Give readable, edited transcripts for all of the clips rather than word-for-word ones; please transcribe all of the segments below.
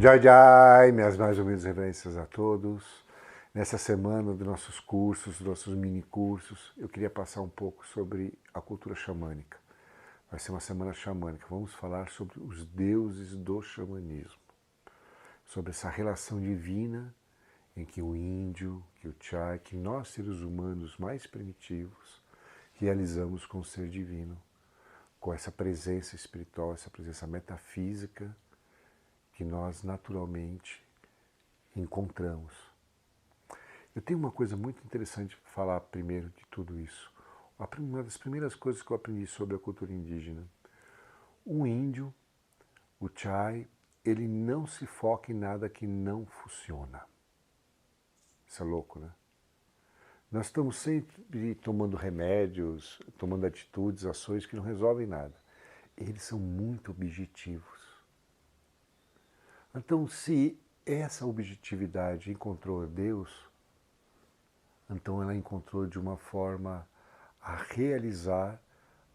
Jai Jai, minhas mais humildes reverências a todos. Nessa semana dos nossos cursos, dos nossos mini cursos, eu queria passar um pouco sobre a cultura xamânica. Vai ser uma semana xamânica. Vamos falar sobre os deuses do xamanismo, sobre essa relação divina em que o índio, que o chai, que nós seres humanos mais primitivos realizamos com o ser divino, com essa presença espiritual, essa presença metafísica que nós naturalmente encontramos. Eu tenho uma coisa muito interessante para falar primeiro de tudo isso. Uma das primeiras coisas que eu aprendi sobre a cultura indígena. O índio, o chai, ele não se foca em nada que não funciona. Isso é louco, né? Nós estamos sempre tomando remédios, tomando atitudes, ações que não resolvem nada. Eles são muito objetivos. Então, se essa objetividade encontrou Deus, então ela encontrou de uma forma a realizar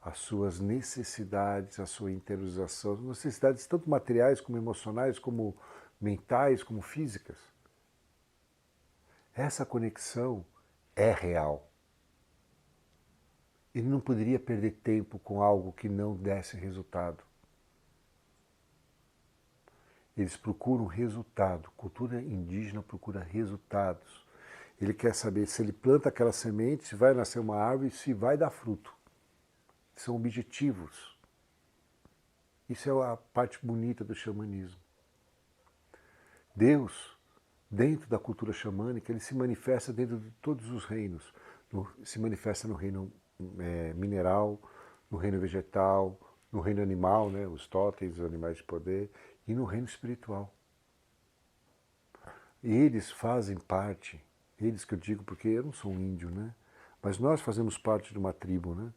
as suas necessidades, a sua interiorização, necessidades tanto materiais como emocionais, como mentais, como físicas. Essa conexão é real. Ele não poderia perder tempo com algo que não desse resultado. Eles procuram resultado. Cultura indígena procura resultados. Ele quer saber se ele planta aquela semente, se vai nascer uma árvore, se vai dar fruto. São objetivos. Isso é a parte bonita do xamanismo. Deus, dentro da cultura xamânica, ele se manifesta dentro de todos os reinos. Se manifesta no reino mineral, no reino vegetal, no reino animal, né, os totens, os animais de poder, e no reino espiritual. E eles fazem parte, eles que eu digo porque eu não sou um índio, né? Mas nós fazemos parte de uma tribo, né?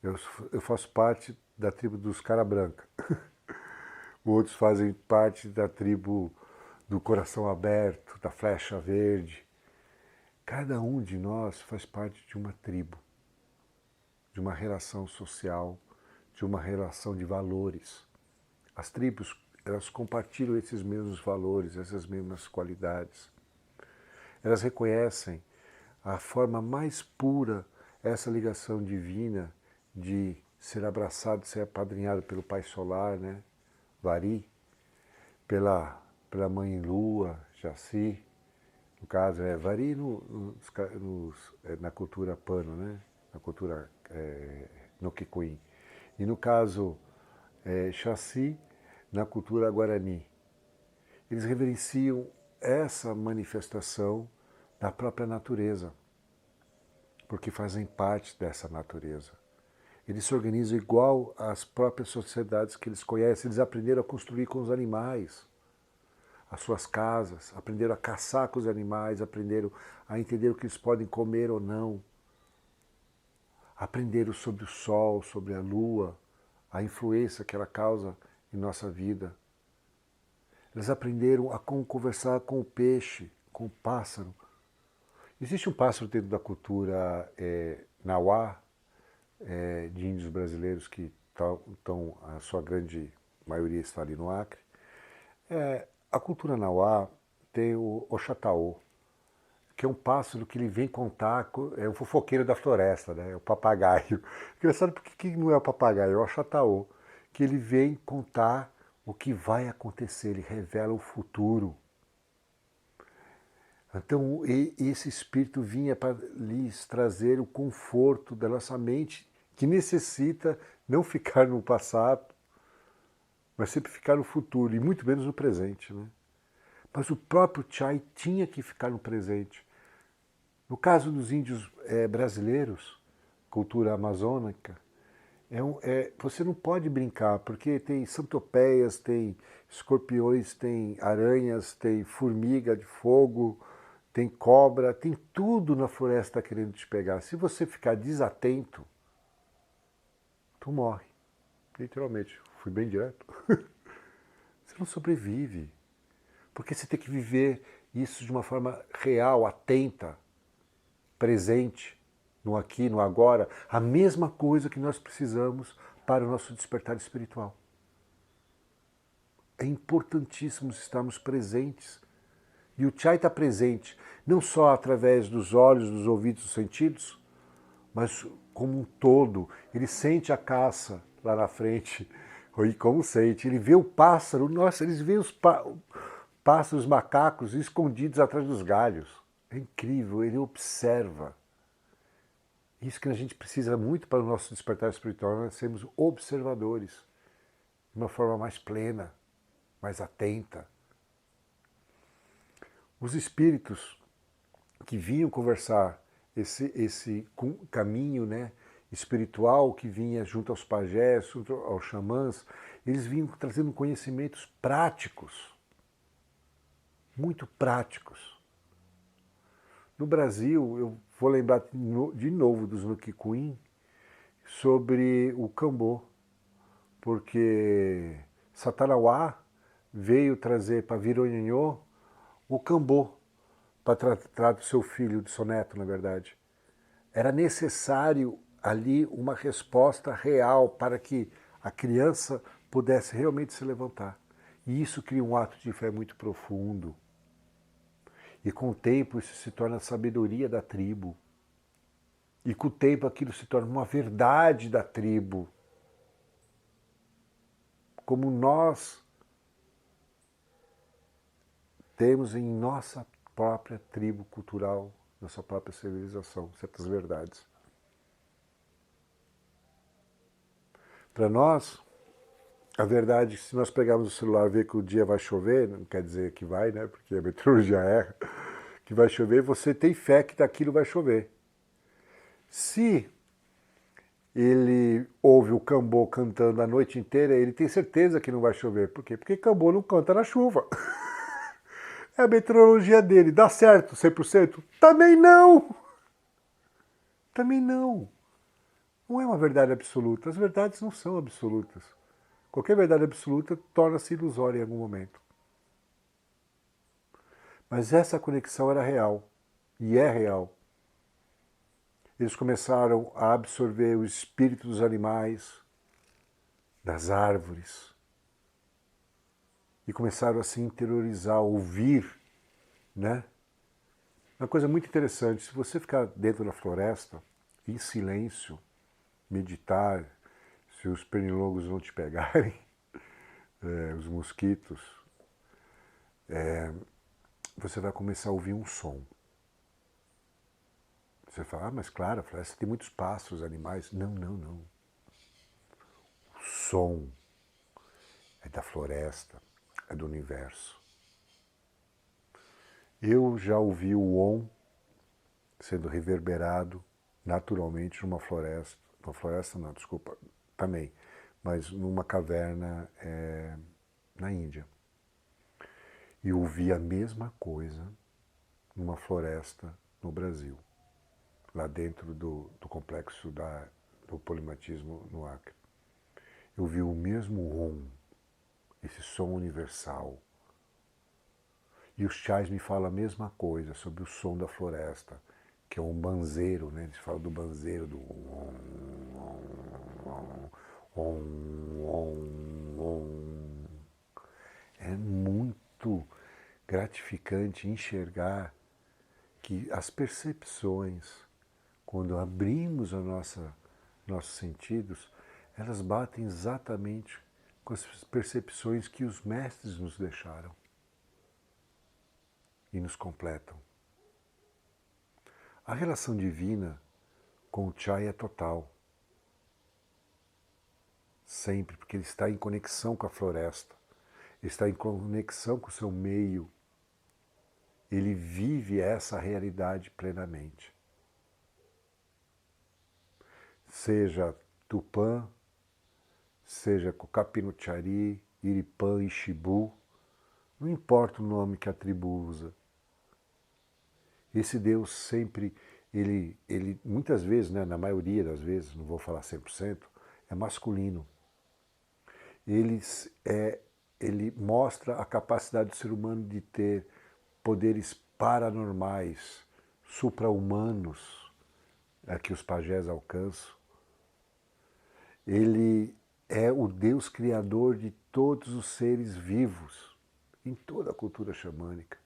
Eu faço parte da tribo dos cara branca. Outros fazem parte da tribo do coração aberto, da flecha verde. Cada um de nós faz parte de uma tribo, de uma relação social, de uma relação de valores. As tribos, elas compartilham esses mesmos valores, essas mesmas qualidades. Elas reconhecem a forma mais pura, essa ligação divina de ser abraçado, ser apadrinhado pelo Pai Solar, né? Vari, pela Mãe Lua, Jaci, no caso, Vari na cultura pano, né? Na cultura no Kikuin. E no caso, Jaci, na cultura Guarani. Eles reverenciam essa manifestação da própria natureza, porque fazem parte dessa natureza. Eles se organizam igual às próprias sociedades que eles conhecem. Eles aprenderam a construir com os animais as suas casas, aprenderam a caçar com os animais, aprenderam a entender o que eles podem comer ou não, aprenderam sobre o sol, sobre a lua, a influência que ela causa em nossa vida. Eles aprenderam a como conversar com o peixe, com o pássaro. Existe um pássaro dentro da cultura Nauá, de índios brasileiros que estão, a sua grande maioria está ali no Acre. A cultura Nauá tem o Oxataô, que é um pássaro que ele vem contar, é o fofoqueiro da floresta, né? É o papagaio. Engraçado, por que não é o papagaio? É o Oxataô, que ele vem contar o que vai acontecer, ele revela o futuro. Então, esse espírito vinha para lhes trazer o conforto da nossa mente, que necessita não ficar no passado, mas sempre ficar no futuro, e muito menos no presente, né? Mas o próprio Chai tinha que ficar no presente. No caso dos índios brasileiros, cultura amazônica, você não pode brincar, porque tem centopeias, tem escorpiões, tem aranhas, tem formiga de fogo, tem cobra, tem tudo na floresta querendo te pegar. Se você ficar desatento, tu morre. Literalmente, fui bem direto. Você não sobrevive. Porque você tem que viver isso de uma forma real, atenta, presente, no aqui, no agora. A mesma coisa que nós precisamos para o nosso despertar espiritual. é importantíssimo estarmos presentes. E o Chai está presente, não só através dos olhos, dos ouvidos, dos sentidos, mas como um todo. Ele sente a caça lá na frente, e como sente, ele vê o pássaro, nossa, eles veem os pássaros, macacos escondidos atrás dos galhos. É incrível, ele observa. Isso que a gente precisa muito para o nosso despertar espiritual, nós sermos observadores, de uma forma mais plena, mais atenta. Os espíritos que vinham conversar esse caminho, né, espiritual que vinha junto aos pajés, junto aos xamãs, eles vinham trazendo conhecimentos práticos, muito práticos. No Brasil, eu vou lembrar de novo dos Nukicuim sobre o Cambô, porque Satarauá veio trazer para Vironhonhô o Cambô, para tratar do seu filho, do seu neto, na verdade. Era necessário ali uma resposta real para que a criança pudesse realmente se levantar. E isso cria um ato de fé muito profundo. E com o tempo isso se torna a sabedoria da tribo. E com o tempo aquilo se torna uma verdade da tribo. Como nós temos em nossa própria tribo cultural, nossa própria civilização, certas verdades. Para nós, a verdade, se nós pegarmos o celular e ver que o dia vai chover, não quer dizer que vai, né? Porque a meteorologia erra, que vai chover, você tem fé que daquilo vai chover. Se ele ouve o Cambô cantando a noite inteira, ele tem certeza que não vai chover. Por quê? Porque Cambô não canta na chuva. É a meteorologia dele. Dá certo 100%? Também não! Também não. Não é uma verdade absoluta. As verdades não são absolutas. Qualquer verdade absoluta torna-se ilusória em algum momento. Mas essa conexão era real. E é real. Eles começaram a absorver o espírito dos animais, das árvores, e começaram a se interiorizar, a ouvir, né? Uma coisa muito interessante, se você ficar dentro da floresta, em silêncio, meditar, se os pernilongos não te pegarem, os mosquitos, você vai começar a ouvir um som. Você fala, mas claro, a floresta tem muitos pássaros, animais. Não, não, não. O som é da floresta, é do universo. Eu já ouvi o Om sendo reverberado naturalmente numa floresta. Uma floresta não, desculpa, também. Mas numa caverna na Índia. E ouvi a mesma coisa numa floresta no Brasil. Lá dentro do complexo do polimatismo no Acre. Eu vi o mesmo Om, esse som universal. E os chais me falam a mesma coisa sobre o som da floresta, que é um banzeiro, né? Eles falam do banzeiro, do Om, Om, Om, Om. É muito gratificante enxergar que as percepções, quando abrimos nossos sentidos, elas batem exatamente com as percepções que os mestres nos deixaram e nos completam. A relação divina com o Chai é total. Sempre, porque ele está em conexão com a floresta, ele está em conexão com o seu meio, ele vive essa realidade plenamente. Seja Tupã, seja Cocapinuchari, Iripã e Xibu, não importa o nome que a tribo usa. Esse Deus sempre, ele muitas vezes, né, na maioria das vezes, não vou falar 100%, é masculino. Ele mostra a capacidade do ser humano de ter poderes paranormais, supra-humanos, que os pajés alcançam. Ele é o o Deus criador de todos os seres vivos, em toda a cultura xamânica.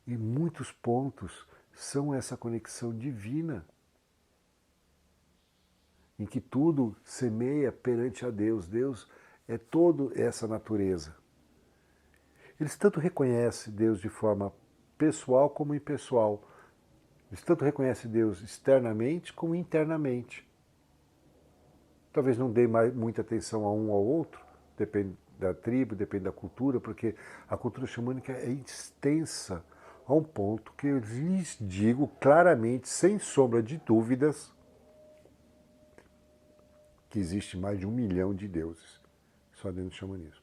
E muitos pontos são essa conexão divina, em que tudo semeia perante a Deus. Deus é toda essa natureza. Eles tanto reconhecem Deus de forma pessoal como impessoal. Eles tanto reconhecem Deus externamente como internamente. Talvez não dê muita atenção a um ao outro, depende da tribo, depende da cultura, porque a cultura xamânica é extensa a um ponto que eu lhes digo claramente, sem sombra de dúvidas, que existe mais de 1 milhão de deuses só dentro do xamanismo.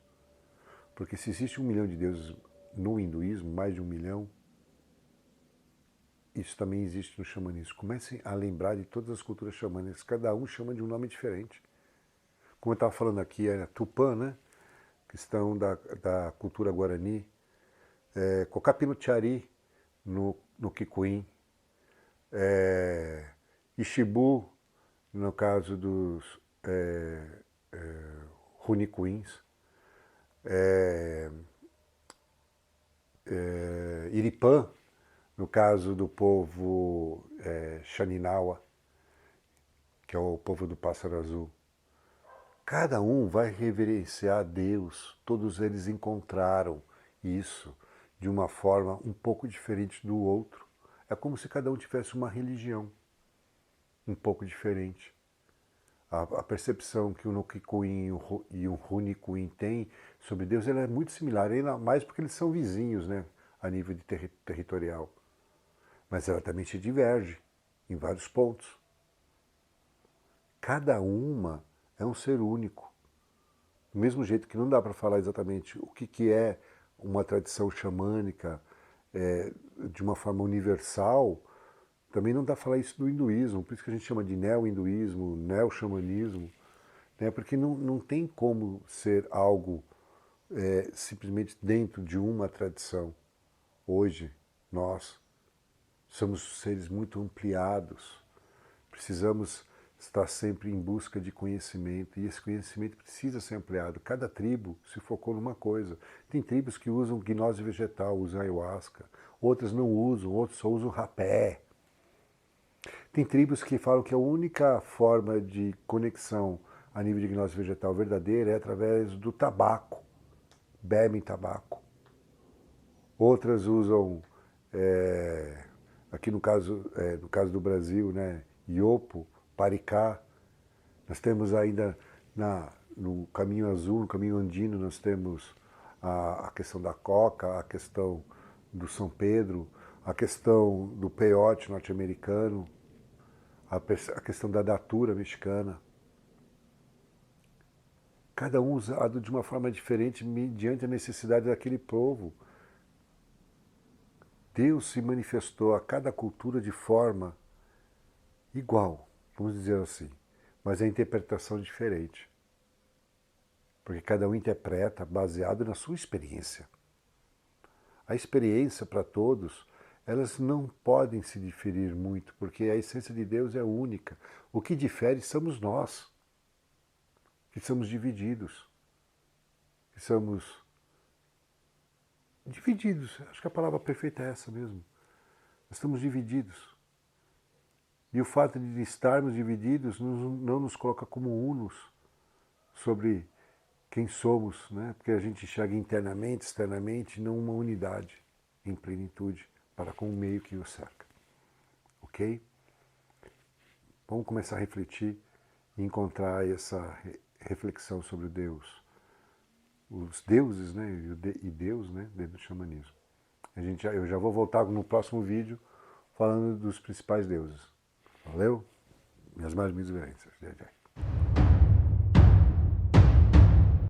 Porque se existe 1 milhão de deuses no hinduísmo, mais de 1 milhão, isso também existe no xamanismo. Comecem a lembrar de todas as culturas xamânicas, cada um chama de um nome diferente. Como eu estava falando aqui, é Tupã, né? Questão da cultura guarani, Cocapinutiari no Kikuim, Ixibu, no caso dos Runicuins, Iripã, no caso do povo Xaninawa, que é o povo do pássaro azul. Cada um vai reverenciar a Deus, todos eles encontraram isso de uma forma um pouco diferente do outro. É como se cada um tivesse uma religião um pouco diferente. A percepção que o Nukikuin e o Runicuin têm sobre Deus ela é muito similar, ainda mais porque eles são vizinhos, né, a nível de territorial. Mas ela também se diverge em vários pontos. Cada uma é um ser único. Do mesmo jeito que não dá para falar exatamente o que é uma tradição xamânica de uma forma universal, também não dá para falar isso do hinduísmo, por isso que a gente chama de neo-hinduísmo, neo-xamanismo, né? Porque não tem como ser algo simplesmente dentro de uma tradição. Hoje, nós somos seres muito ampliados, precisamos estar sempre em busca de conhecimento, e esse conhecimento precisa ser ampliado. Cada tribo se focou numa coisa. Tem tribos que usam gnose vegetal, usam ayahuasca, outras não usam, outros só usam rapé. Tem tribos que falam que a única forma de conexão a nível de gnose vegetal verdadeira é através do tabaco, bebem tabaco. Outras usam, aqui no caso do Brasil, né, iopo, paricá. Nós temos ainda no caminho azul, no caminho andino, nós temos a questão da coca, a questão do São Pedro, a questão do peiote norte-americano, a questão da datura mexicana. Cada um usado de uma forma diferente mediante a necessidade daquele povo. Deus se manifestou a cada cultura de forma igual, vamos dizer assim, mas a interpretação é diferente. Porque cada um interpreta baseado na sua experiência. A experiência para todos, elas não podem se diferir muito, porque a essência de Deus é única. O que difere somos nós, que somos divididos, que somos divididos. Acho que a palavra perfeita é essa mesmo. Nós estamos divididos. E o fato de estarmos divididos não nos coloca como unos sobre quem somos, né? Porque a gente enxerga internamente, externamente, não uma unidade em plenitude para com o meio que o cerca. Ok? Vamos começar a refletir e encontrar essa reflexão sobre Deus. Os deuses, né? E Deus, né? Dentro do xamanismo. Eu já vou voltar no próximo vídeo falando dos principais deuses. Valeu? Minhas mais reverências.